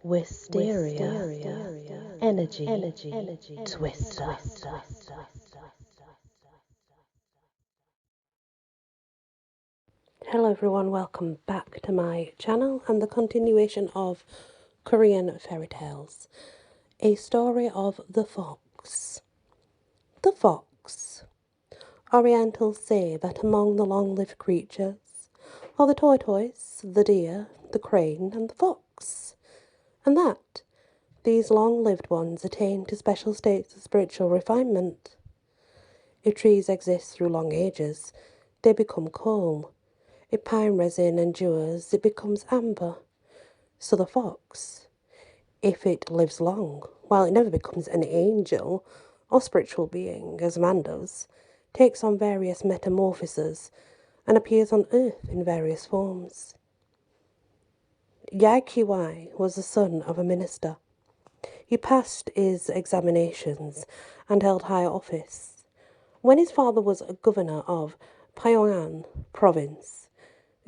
Wysteria, energy, twister. Hello everyone, welcome back to my channel and the continuation of Korean fairy tales. A story of the fox. The fox. Orientals say that among the long-lived creatures are the tortoise, the deer, the crane, and the fox, and that these long-lived ones attain to special states of spiritual refinement. If trees exist through long ages, they become coal. If pine resin endures, it becomes amber. So the fox, if it lives long, while it never becomes an angel or spiritual being, as man does, takes on various metamorphoses and appears on earth in various forms. Yai was the son of a minister. He passed his examinations and held high office. When his father was a governor of Pyongan province,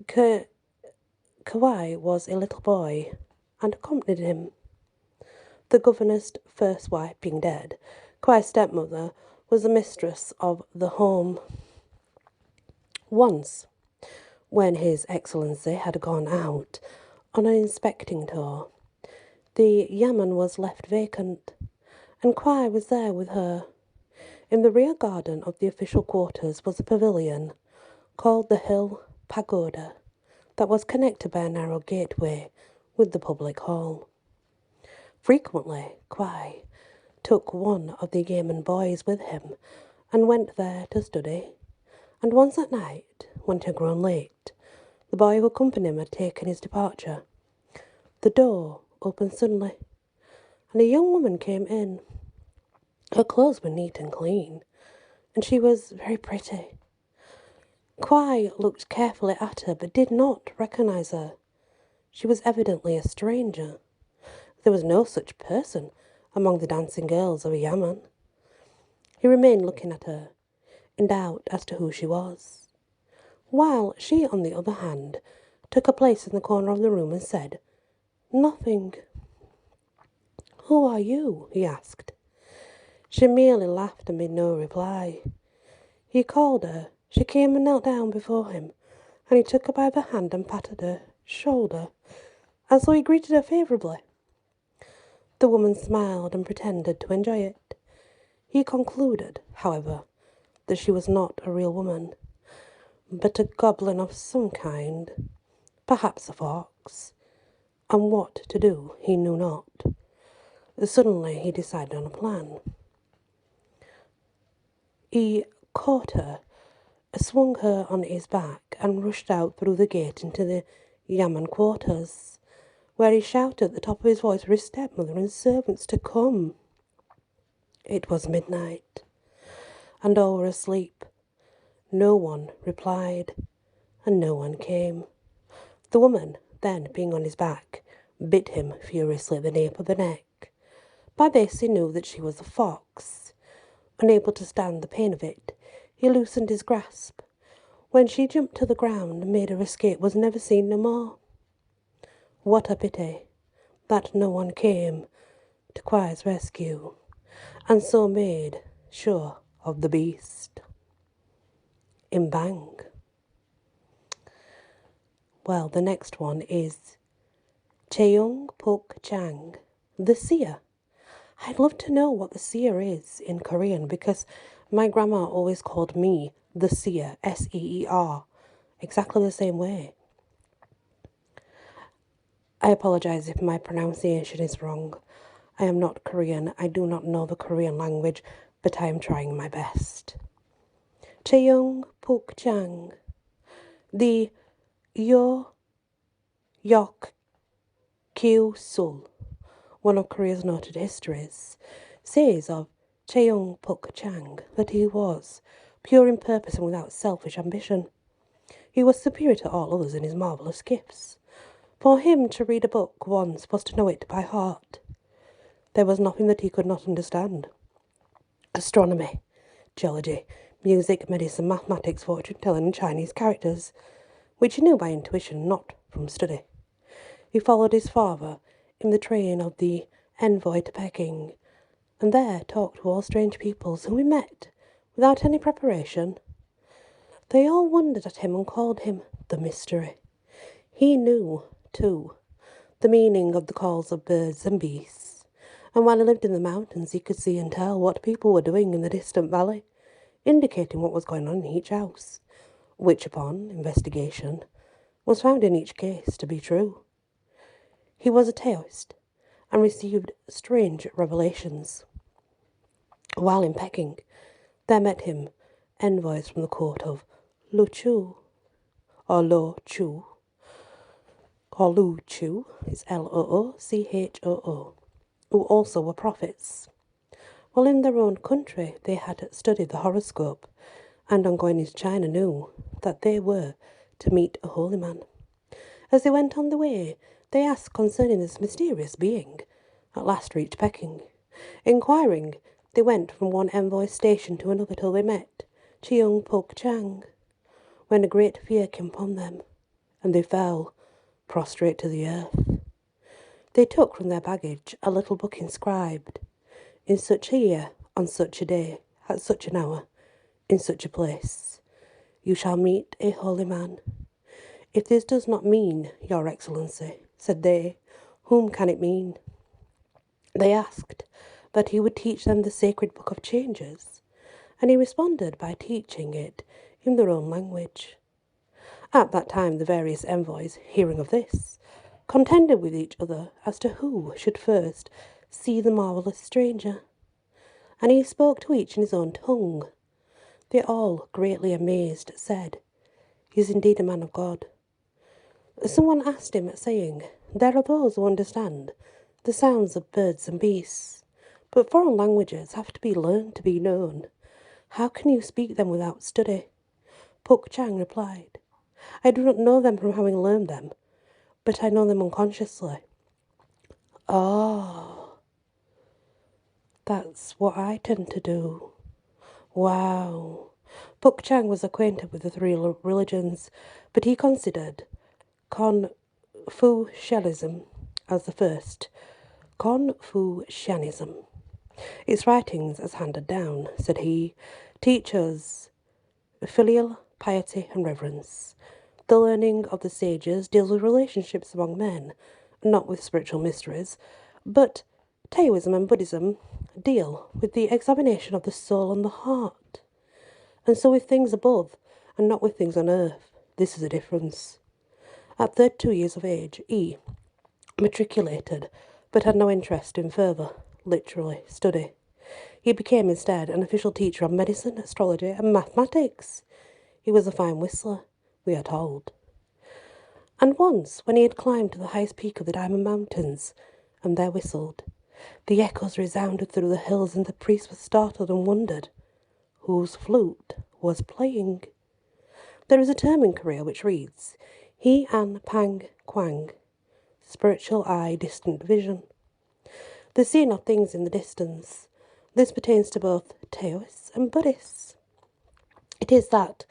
Kawai was a little boy and accompanied him. The governor's first wife being dead, Kawai's stepmother was the mistress of the home. Once, when His Excellency had gone out on an inspecting tour, the yamen was left vacant, and Kawai was there with her. In the rear garden of the official quarters was a pavilion, called the Hill Pagoda, that was connected by a narrow gateway with the public hall. Frequently, Kawai took one of the yeoman boys with him and went there to study, and once at night, when it had grown late, the boy who accompanied him had taken his departure. The door opened suddenly, and a young woman came in. Her clothes were neat and clean, and she was very pretty. Kawai looked carefully at her, but did not recognize her. She was evidently a stranger. There was no such person among the dancing girls of a yamen. He remained looking at her, in doubt as to who she was, while she, on the other hand, took a place in the corner of the room and said, "Nothing." "Who are you?" he asked. She merely laughed and made no reply. He called her. She came and knelt down before him, and he took her by the hand and patted her shoulder, as though he greeted her favourably. The woman smiled and pretended to enjoy it. He concluded, however, that she was not a real woman, but a goblin of some kind, perhaps a fox, and what to do he knew not. Suddenly he decided on a plan. He caught her, swung her on his back, and rushed out through the gate into the yamen quarters, where he shouted at the top of his voice for his stepmother and servants to come. It was midnight, and all were asleep. No one replied, and no one came. The woman, then, being on his back, bit him furiously at the nape of the neck. By this he knew that she was a fox. Unable to stand the pain of it, he loosened his grasp. When she jumped to the ground and made her escape, was never seen no more. What a pity that no one came to Kawai's rescue, and so made sure of the beast. In bang. Well, the next one is Cheung Puk Chang, the seer. I'd love to know what the seer is in Korean, because my grandma always called me the seer, S-E-E-R, exactly the same way. I apologize if my pronunciation is wrong. I am not Korean. I do not know the Korean language, but I am trying my best. Cheung Puk Chang, the Yo Yok Kyu Sul, one of Korea's noted histories, says of Cheung Puk Chang that he was pure in purpose and without selfish ambition. He was superior to all others in his marvellous gifts. For him to read a book once was to know it by heart. There was nothing that he could not understand. Astronomy, geology, music, medicine, mathematics, fortune-telling, and Chinese characters, which he knew by intuition, not from study. He followed his father in the train of the envoy to Peking, and there talked to all strange peoples whom we met without any preparation. They all wondered at him and called him the Mystery. He knew, too, the meaning of the calls of birds and beasts, and while he lived in the mountains he could see and tell what people were doing in the distant valley, indicating what was going on in each house, which, upon investigation, was found in each case to be true. He was a Taoist, and received strange revelations. While in Peking, there met him envoys from the court of Lu Chu, or Lo Chu, or Lu Chu, it's Loochoo, who also were prophets. While in their own country they had studied the horoscope, and on going into China knew that they were to meet a holy man. As they went on the way, they asked concerning this mysterious being, at last reached Peking. Inquiring, they went from one envoy's station to another till they met Cheung Puk Chang, when a great fear came upon them, and they fell prostrate to the earth. They took from their baggage a little book inscribed, in such a year, on such a day, at such an hour, in such a place, you shall meet a holy man. If this does not mean, Your Excellency, said they, whom can it mean? They asked that he would teach them the sacred book of changes, and he responded by teaching it in their own language. At that time the various envoys, hearing of this, contended with each other as to who should first see the marvellous stranger, and he spoke to each in his own tongue. They all, greatly amazed, said, He is indeed a man of God. Someone asked him, saying, There are those who understand the sounds of birds and beasts, but foreign languages have to be learned to be known. How can you speak them without study? Puk Chang replied, I do not know them from having learned them, but I know them unconsciously. Oh, that's what I tend to do. Wow. Puk Chang was acquainted with the three religions, but he considered Confucianism as the first. Confucianism. Its writings, as handed down, said he, teach us filial piety and reverence. The learning of the sages deals with relationships among men, not with spiritual mysteries, but Taoism and Buddhism deal with the examination of the soul and the heart, and so with things above and not with things on earth. This is a difference. At 32 years of age, he matriculated, but had no interest in further, literally, study. He became instead an official teacher of medicine, astrology, and mathematics. He was a fine whistler, we are told. And once, when he had climbed to the highest peak of the Diamond Mountains, and there whistled, the echoes resounded through the hills, and the priest was startled and wondered whose flute was playing. There is a term in Korea which reads, He an pang kwang, spiritual eye, distant vision. The seeing of things in the distance. This pertains to both Taoists and Buddhists. It is that,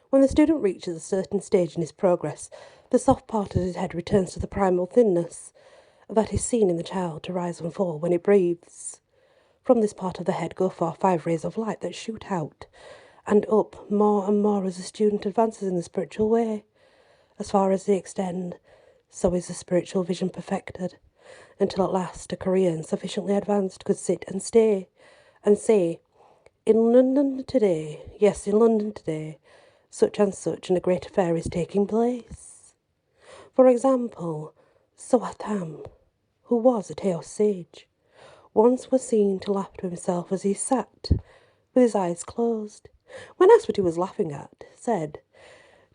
when the student reaches a certain stage in his progress, the soft part of his head returns to the primal thinness that is seen in the child to rise and fall when it breathes. From this part of the head go forth 5 rays of light that shoot out and up more and more as the student advances in the spiritual way. As far as they extend, so is the spiritual vision perfected, until at last a Korean sufficiently advanced could sit and stay and say, In London today, yes, in London today, such and such and a great affair is taking place. For example, Soatam, who was a Taoist sage, once was seen to laugh to himself as he sat with his eyes closed. When asked what he was laughing at, said,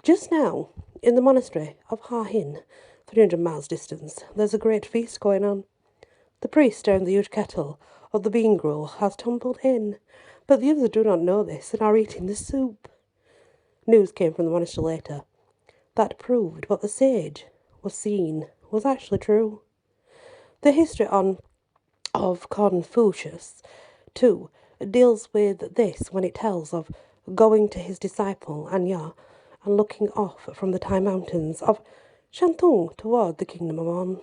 Just now, in the monastery of Ha Hin, 300 miles distance, there's a great feast going on. The priest stirring the huge kettle of the bean gruel has tumbled in, but the others do not know this and are eating the soup. News came from the monastery later that proved what the sage was seeing was actually true. The history of Confucius, too, deals with this when it tells of going to his disciple Anya and looking off from the Tai Mountains of Shantung toward the kingdom of On.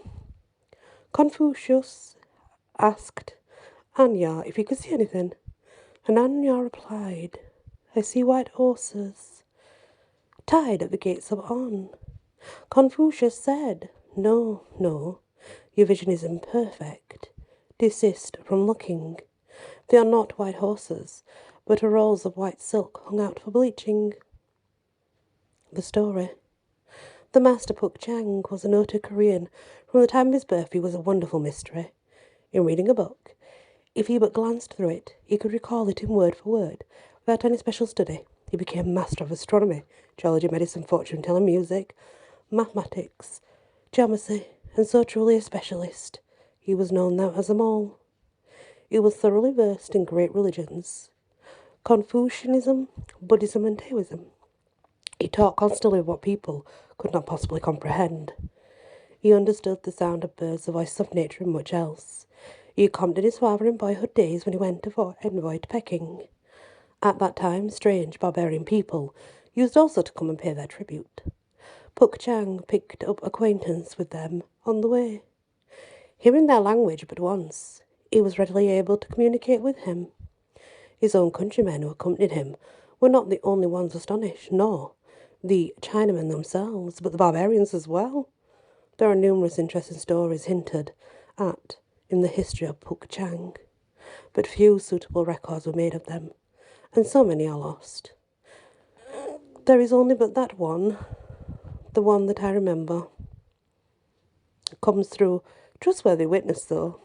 Confucius asked Anya if he could see anything, and Anya replied, I see white horses tied at the gates of On. Confucius said, No, no, your vision is imperfect. Desist from looking. They are not white horses, but rolls of white silk hung out for bleaching. The story. The master Puk Chang was a noted Korean. From the time of his birth he was a wonderful mystery. In reading a book, if he but glanced through it, he could recall it in word for word, without any special study. He became master of astronomy, geology, medicine, fortune-telling, music, mathematics, geometry, and so truly a specialist, he was known now as them all. He was thoroughly versed in great religions, Confucianism, Buddhism, and Taoism. He talked constantly of what people could not possibly comprehend. He understood the sound of birds, the voice of nature, and much else. He accompanied his father in boyhood days when he went to envoy to Peking. At that time, strange, barbarian people used also to come and pay their tribute. Puk Chang picked up acquaintance with them on the way. Hearing their language but once, he was readily able to communicate with him. His own countrymen who accompanied him were not the only ones astonished, nor the Chinamen themselves, but the barbarians as well. There are numerous interesting stories hinted at in the history of Puk Chang, but few suitable records were made of them, and so many are lost. There is only but that one, the one that I remember, comes through trustworthy witness though.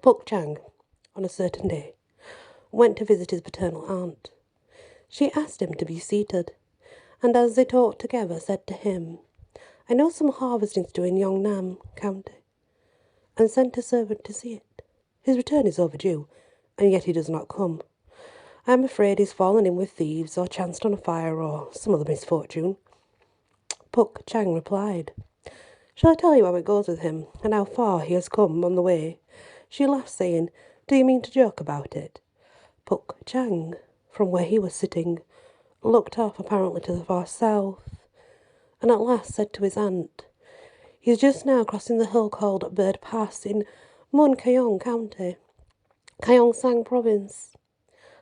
Puk Chang, on a certain day, went to visit his paternal aunt. She asked him to be seated, and as they talked together said to him, I know some harvesting to do in Yongnam County, and sent a servant to see it. His return is overdue, and yet he does not come. I am afraid he's fallen in with thieves, or chanced on a fire, or some other misfortune. Puk Chang replied, Shall I tell you how it goes with him, and how far he has come on the way? She laughed, saying, Do you mean to joke about it? Puk Chang, from where he was sitting, looked off apparently to the far south, and at last said to his aunt, He is just now crossing the hill called Bird Pass in Mun Kayong County, Kayong-sang Province.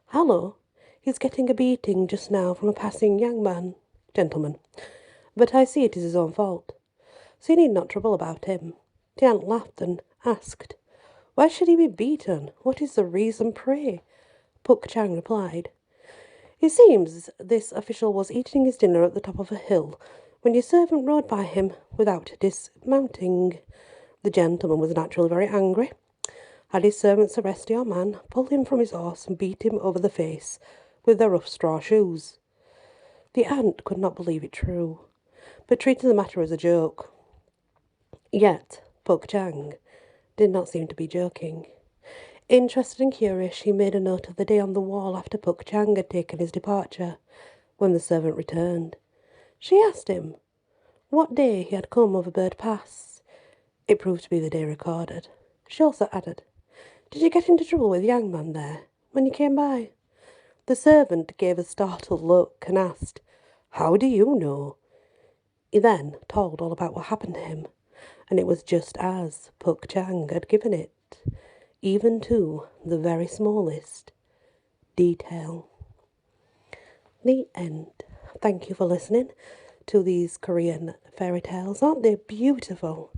Hallo, he's getting a beating just now from a passing young gentleman, but I see it is his own fault, so you need not trouble about him. The aunt laughed and asked, Why should he be beaten? What is the reason, pray? Puk Chang replied, It seems this official was eating his dinner at the top of a hill when your servant rode by him without dismounting. The gentleman was naturally very angry, had his servants arrest your man, pull him from his horse, and beat him over the face with their rough straw shoes. The aunt could not believe it true, but treated the matter as a joke. Yet Puk Chang did not seem to be joking. Interested and curious, she made a note of the day on the wall after Puk Chang had taken his departure, when the servant returned. She asked him what day he had come over Bird Pass. It proved to be the day recorded. She also added, Did you get into trouble with the young man there when you came by? The servant gave a startled look and asked, How do you know? He then told all about what happened to him, and it was just as Puk Chang had given it, even to the very smallest detail. The end. Thank you for listening to these Korean fairy tales. Aren't they beautiful?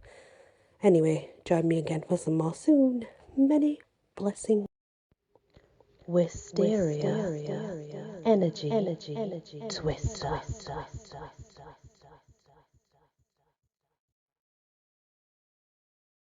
Anyway, join me again for some more soon. Many blessings. Wysteria. Energy. Twister.